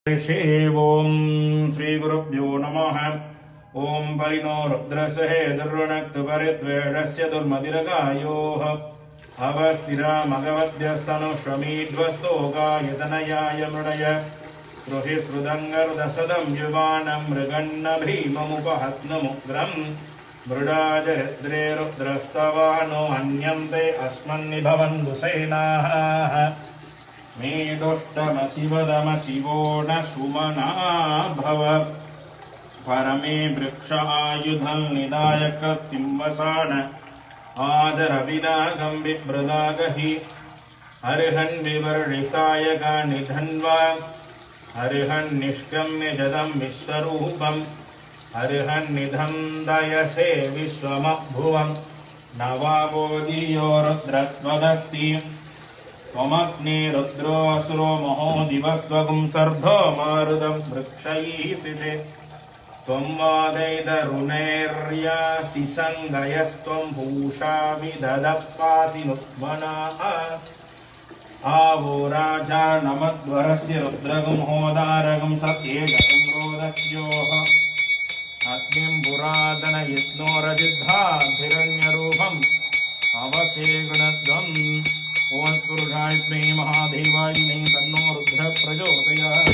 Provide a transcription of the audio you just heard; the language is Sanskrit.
ओम श्री गुरुभ्यो नमः। ओम परिणो रुद्रस्य दुर्वणक्तु परिद्वेषस्य दुर्मतिरगायोः अवस्थिरामगवद्यस्तनुष्वमीध्वस्तोकायतनयाय मृडय श्रुहि श्रुदङ्गरुदसदं युवानं मृगन्न भीममुपहत्नुमुग्रम् मृडाजरिद्रे रुद्रस्तवानो हन्यन्ते अस्मन्निभवन्तु सेनाः मेदुष्टमशिवदमशिवो न सुमना भव परमे वृक्ष आयुधं निदाय कृत्तिं वसान आदरविनागं बिभ्रदागहि अर्हन् विवर्णिसायकानिधन्वा अर्हन् निष्कम्य जदं विश्वरूपम् अर्हन् निधन्दयसे विश्वमभुवं नवावोदीयो रुद्रत्वदस्ति त्वमग्ने रुद्रो असुरो महो दिवस्त्वगुं सर्भो मारुदं वृक्षैसिते त्वं वादैतरुणैर्यासि सङ्गयस्त्वं पूषा विदधपासि नुत्मनाः आवो राजा नमद्वरस्य रुद्रगुं होदारगं सत्येदं रोदस्योः अग्निं पुरातनयत्नोरजिद्धाभिरण्यरूपम् अवसे गुणद्वम् ओम पुरुषाय महादेवाय तन्नो रुद्र प्रचोदयात्।